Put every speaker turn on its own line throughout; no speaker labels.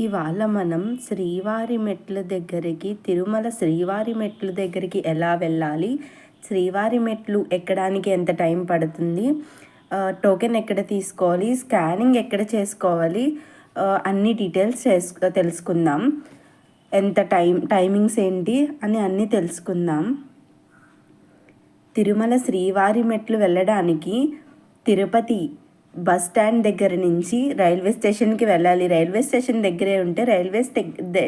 ఇవాళ మనం శ్రీవారి మెట్ల దగ్గరికి తిరుమల శ్రీవారి మెట్ల దగ్గరికి ఎలా వెళ్ళాలి, శ్రీవారి మెట్లు ఎక్కడానికి ఎంత టైం పడుతుంది, టోకెన్ ఎక్కడ తీసుకోవాలి, స్కానింగ్ ఎక్కడ చేసుకోవాలి, అన్ని డీటెయిల్స్ తెలుసుకుందాం. ఎంత టైమింగ్స్ ఏంటి అని అన్నీ తెలుసుకుందాం. తిరుమల శ్రీవారి మెట్లు వెళ్ళడానికి తిరుపతి బస్ స్టాండ్ దగ్గర నుంచి రైల్వే స్టేషన్కి వెళ్ళాలి. రైల్వే స్టేషన్ దగ్గరే ఉంటే రైల్వే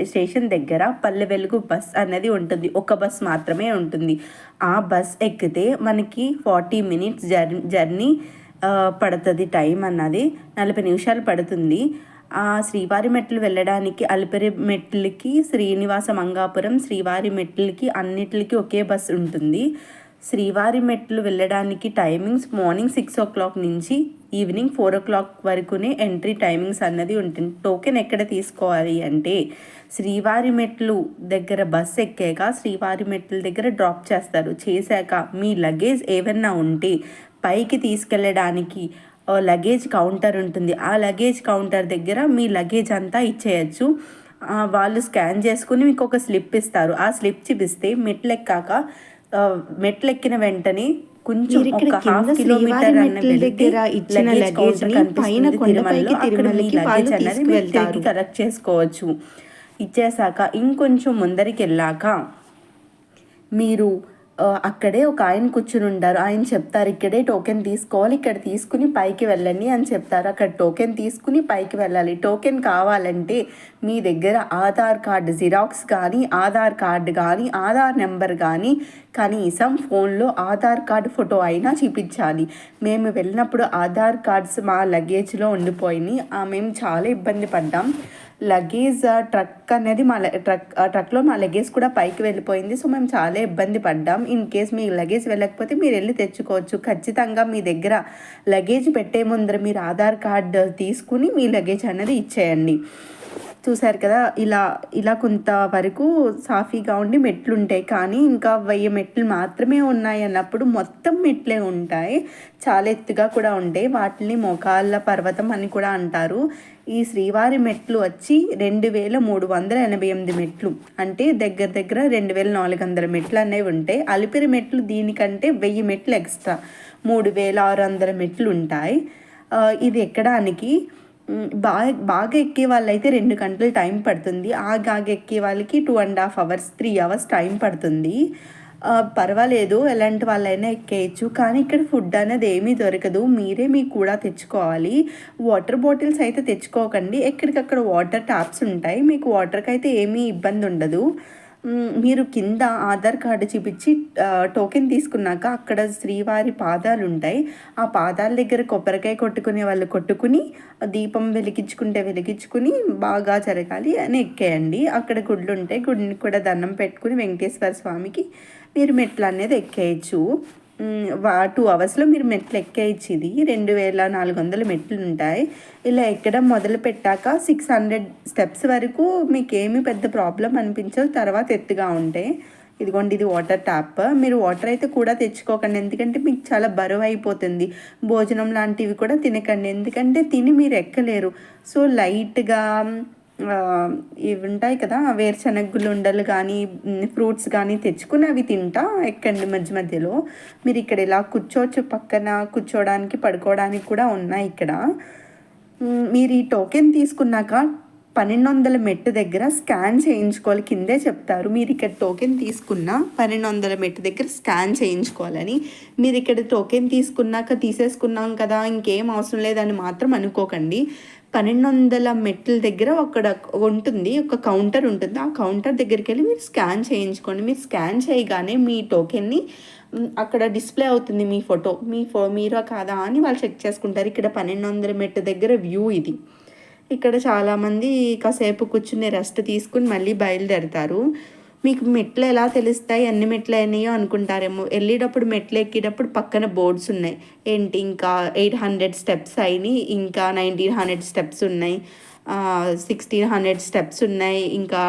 స్టేషన్ దగ్గర పల్లె వెలుగు బస్ అనేది ఉంటుంది. ఒక బస్ మాత్రమే ఉంటుంది. ఆ బస్ ఎక్కితే మనకి 40 మినిట్స్ జర్నీ పడుతుంది. టైం అన్నది 40 నిమిషాలు పడుతుంది. ఆ శ్రీవారి మెట్లు వెళ్ళడానికి అలిపిరి మెట్లకి, శ్రీనివాస మంగాపురం శ్రీవారి మెట్లకి అన్నిటికి ఒకే బస్ ఉంటుంది. శ్రీవారి మెట్లు వెళ్ళడానికి టైమింగ్స్ మార్నింగ్ 6 o'clock నుంచి ఈవినింగ్ 4 o'clock వరకునే ఎంట్రీ టైమింగ్స్ అన్నది ఉంటుంది. టోకెన్ ఎక్కడ తీసుకోవాలి అంటే శ్రీవారి మెట్లు దగ్గర బస్ ఎక్కాక శ్రీవారి మెట్ల దగ్గర డ్రాప్ చేశాక మీ లగేజ్ ఏమన్నా ఉంటే పైకి తీసుకెళ్ళడానికి లగేజ్ కౌంటర్ ఉంటుంది. ఆ లగేజ్ కౌంటర్ దగ్గర మీ లగేజ్ అంతా ఇచ్చేయచ్చు. వాళ్ళు స్కాన్ చేసుకుని మీకు ఒక స్లిప్ ఇస్తారు. ఆ స్లిప్ చూపిస్తే మెట్లెక్కిన వెంటనే కొంచెం ఒక ½ కిలోమీటర్ దగ్గర ఇచ్చిన లగేజ్ పైన కొండపైకి తిరుమలకి తిరిగి కలెక్ట్ చేసుకోవచ్చు. ఇచ్చేసాక ఇంకొంచెం ముందరికి వెళ్ళాక మీరు అక్కడే ఒక ఆయన కూర్చుని ఉంటారు. ఆయన చెప్తారు ఇక్కడే టోకెన్ తీసుకోవాలి, ఇక్కడ తీసుకుని పైకి వెళ్ళండి అని చెప్తారు. అక్కడ టోకెన్ తీసుకుని పైకి వెళ్ళాలి. టోకెన్ కావాలంటే మీ దగ్గర ఆధార్ కార్డు జిరాక్స్ కానీ, ఆధార్ కార్డు కానీ, ఆధార్ నెంబర్ కానీ, కనీసం ఫోన్లో ఆధార్ కార్డు ఫోటో అయినా చూపించాలి. మేము వెళ్ళినప్పుడు ఆధార్ కార్డ్స్ మా లగేజ్లో ఉండిపోయినాయి. మేము చాలా ఇబ్బంది పడ్డాం. లగేజ్ ట్రక్ అనేది ట్రక్లో మా లగేజ్ కూడా పైకి వెళ్ళిపోయింది. సో మేము చాలా ఇబ్బంది పడ్డాం. ఇన్ కేస్ మీ లగేజ్ వెళ్ళకపోతే మీరు వెళ్ళి తెచ్చుకోవచ్చు. ఖచ్చితంగా మీ దగ్గర లగేజ్ పెట్టే ముందర మీరు ఆధార్ కార్డు తీసుకుని మీ లగేజ్ అనేది ఇచ్చేయండి. చూసారు కదా, ఇలా కొంతవరకు సాఫీగా ఉండి మెట్లు ఉంటాయి. కానీ ఇంకా 1000 మెట్లు మాత్రమే ఉన్నాయి అన్నప్పుడు మొత్తం మెట్లే ఉంటాయి. చాలా ఎత్తుగా కూడా ఉంటాయి. వాటిని మోకాళ్ళ పర్వతం అని కూడా అంటారు. ఈ శ్రీవారి మెట్లు వచ్చి 2388 మెట్లు, అంటే దగ్గర 2400 మెట్లు అనేవి ఉంటాయి. అలిపిరి మెట్లు దీనికంటే 1000 మెట్లు ఎక్స్ట్రా 3600 మెట్లు ఉంటాయి. ఇది ఎక్కడానికి బాగా ఎక్కే వాళ్ళైతే 2 గంటలు టైం పడుతుంది. ఎక్కే వాళ్ళకి 2.5 hours 3 hours టైం పడుతుంది. పర్వాలేదు, ఎలాంటి వాళ్ళైనా ఎక్కేయచ్చు. కానీ ఇక్కడ ఫుడ్ అనేది ఏమీ దొరకదు. మీరే మీకు కూడా తెచ్చుకోవాలి. వాటర్ బాటిల్స్ అయితే తెచ్చుకోకండి. ఎక్కడికక్కడ వాటర్ ట్యాప్స్ ఉంటాయి. మీకు వాటర్కి అయితే ఏమీ ఇబ్బంది ఉండదు. మీరు కింద ఆధార్ కార్డు చూపించి టోకెన్ తీసుకున్నాక అక్కడ శ్రీవారి పాదాలు ఉంటాయి. ఆ పాదాల దగ్గర కొబ్బరికాయ కొట్టుకునే వాళ్ళు కొట్టుకుని, దీపం వెలిగించుకుని బాగా జరగాలి అని ఎక్కేయండి. అక్కడ గుళ్ళు ఉంటాయి. గుడిని కూడా దండం పెట్టుకుని వెంకటేశ్వర స్వామికి మీరు మెట్లు అనేది ఎక్కేయచ్చు. 2 hours మీరు మెట్లు ఎక్కేయచ్చు. ఇది 2400 మెట్లు ఉంటాయి. ఇలా ఎక్కడం మొదలు పెట్టాక 600 steps వరకు మీకు ఏమీ పెద్ద ప్రాబ్లం అనిపించదు. తర్వాత ఎత్తుగా ఉంటాయి. ఇదిగోండి, ఇది వాటర్ ట్యాప్. మీరు వాటర్ అయితే కూడా తెచ్చుకోకండి, ఎందుకంటే మీకు చాలా బరువు అయిపోతుంది. భోజనం లాంటివి కూడా తినకండి, ఎందుకంటే తిని మీరు ఎక్కలేరు. సో లైట్గా ఇవి ఉంటాయి కదా, వేరుశనగ ఉండలు కానీ, ఫ్రూట్స్ కానీ తెచ్చుకుని అవి తింటా ఎక్కండి. మధ్యలో మీరు ఇక్కడ ఇలా కూర్చోవచ్చు. పక్కన కూర్చోడానికి పడుకోవడానికి కూడా ఉన్నాయి ఇక్కడ. మీరు ఈ టోకెన్ తీసుకున్నాక 1200 మెట్టు దగ్గర స్కాన్ చేయించుకోవాలి. కిందే చెప్తారు మీరు ఇక్కడ టోకెన్ తీసుకున్న 1200 మెట్టు దగ్గర స్కాన్ చేయించుకోవాలని. మీరు ఇక్కడ టోకెన్ తీసేసుకున్నాం కదా, ఇంకేం అవసరం లేదని మాత్రం అనుకోకండి. 1200 మెట్ల దగ్గర ఉంటుంది, ఒక కౌంటర్ ఉంటుంది. ఆ కౌంటర్ దగ్గరికి వెళ్ళి మీరు స్కాన్ చేయించుకోండి. మీరు స్కాన్ చేయగానే మీ టోకెన్ని అక్కడ డిస్ప్లే అవుతుంది. మీ ఫోటో మీరా కాదా అని వాళ్ళు చెక్ చేసుకుంటారు. ఇక్కడ 1200 మెట్ల దగ్గర వ్యూ ఇది. ఇక్కడ చాలామంది కాసేపు కూర్చుని రెస్ట్ తీసుకుని మళ్ళీ బయలుదేరుతారు. మీకు మెట్లు ఎలా తెలుస్తాయి, ఎన్ని మెట్లు అయినాయో అనుకుంటారేమో. వెళ్ళేటప్పుడు మెట్లు ఎక్కేటప్పుడు పక్కన బోర్డ్స్ ఉన్నాయి. ఏంటి, ఇంకా 800 steps అయినాయి, ఇంకా 1900 steps ఉన్నాయి, 1600 steps ఉన్నాయి, ఇంకా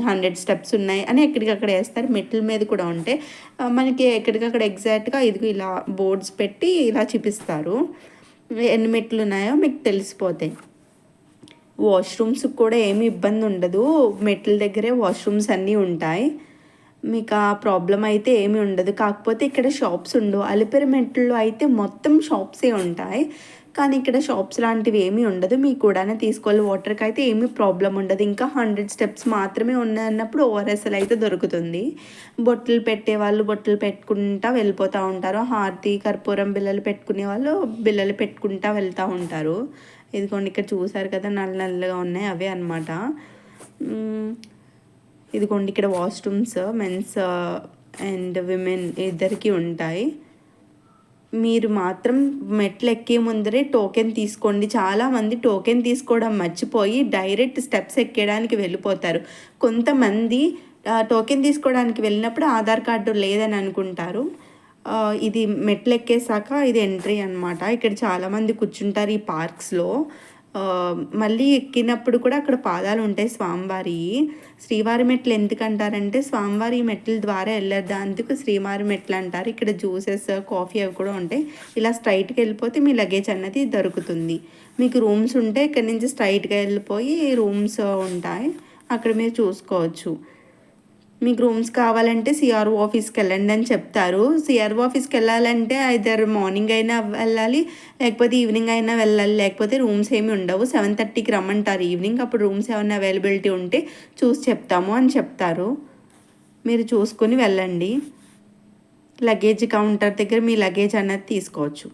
100 steps ఉన్నాయి అని ఎక్కడికక్కడ వేస్తారు. మెట్ల మీద కూడా ఉంటే మనకి ఎక్కడికక్కడ ఎగ్జాక్ట్గా ఇదిగో ఇలా బోర్డ్స్ పెట్టి ఇలా చూపిస్తారు. ఎన్ని మెట్లు ఉన్నాయో మీకు తెలిసిపోతాయి. వాష్రూమ్స్ కూడా ఏమి ఇబ్బంది ఉండదు, మెట్ల దగ్గరే వాష్రూమ్స్ అన్నీ ఉంటాయి, మీకు ఆ ప్రాబ్లం అయితే ఏమీ ఉండదు. కాకపోతే ఇక్కడ షాప్స్ ఉండవు. అలిపిరి మెట్లలో అయితే మొత్తం షాప్సే ఉంటాయి, కానీ ఇక్కడ షాప్స్ లాంటివి ఏమీ ఉండదు. మీకు కూడానే తీసుకోవాలి. వాటర్కి అయితే ఏమీ ప్రాబ్లం ఉండదు. ఇంకా 100 స్టెప్స్ మాత్రమే ఉన్నాయన్నప్పుడు ఓఆర్ఎస్ఎల్ అయితే దొరుకుతుంది. బొట్టలు పెట్టేవాళ్ళు బొట్టలు పెట్టుకుంటా వెళ్ళిపోతూ ఉంటారు. హారతి కర్పూరం బిళ్ళలు పెట్టుకునే వాళ్ళు బిళ్ళలు పెట్టుకుంటా వెళ్తూ ఉంటారు. ఇదిగోండి ఇక్కడ చూసారు కదా, నల్ల నల్లగా ఉన్నాయి, అవే అనమాట. ఇదిగోండి ఇక్కడ వాష్రూమ్స్ మెన్స్ అండ్ విమెన్ ఇద్దరికి ఉంటాయి. మీరు మాత్రం మెట్లు ఎక్కే ముందరే టోకెన్ తీసుకోండి. చాలామంది టోకెన్ తీసుకోవడం మర్చిపోయి డైరెక్ట్ స్టెప్స్ ఎక్కడానికి వెళ్ళిపోతారు. కొంతమంది టోకెన్ తీసుకోవడానికి వెళ్ళినప్పుడు ఆధార్ కార్డు లేదని అనుకుంటారు. ఇది మెట్లు ఎక్కేసాక ఇది ఎంట్రీ అనమాట. ఇక్కడ చాలామంది కూర్చుంటారు ఈ పార్క్స్లో. మళ్ళీ ఎక్కినప్పుడు కూడా అక్కడ పాదాలు ఉంటాయి స్వామివారి. శ్రీవారి మెట్లు ఎందుకంటారంటే స్వామివారి మెట్ల ద్వారా వెళ్ళదు, అందుకు శ్రీవారి మెట్లు అంటారు. ఇక్కడ జ్యూసెస్ కాఫీ అవి కూడా ఉంటాయి. ఇలా స్ట్రైట్గా వెళ్ళిపోతే మీ లగేజ్ అన్నది దొరుకుతుంది. మీకు రూమ్స్ ఉంటే ఇక్కడ నుంచి స్ట్రైట్గా వెళ్ళిపోయి రూమ్స్ ఉంటాయి, అక్కడ మీరు చూసుకోవచ్చు. మీకు రూమ్స్ కావాలంటే సిఆర్ఓ ఆఫీస్కి వెళ్ళండి అని చెప్తారు. సిఆర్ఓ ఆఫీస్కి వెళ్ళాలంటే ఐదర్ మార్నింగ్ అయినా వెళ్ళాలి, లేకపోతే ఈవినింగ్ అయినా వెళ్ళాలి. లేకపోతే రూమ్స్ ఏమి ఉండవు. 7:30కి రమ్మంటారు ఈవినింగ్. అప్పుడు రూమ్స్ ఏమైనా అవైలబిలిటీ ఉంటే చూసి చెప్తాము అని చెప్తారు. మీరు చూసుకొని వెళ్ళండి. లగేజ్ కౌంటర్ దగ్గర మీ లగేజ్ అన్నది తీసుకోవచ్చు.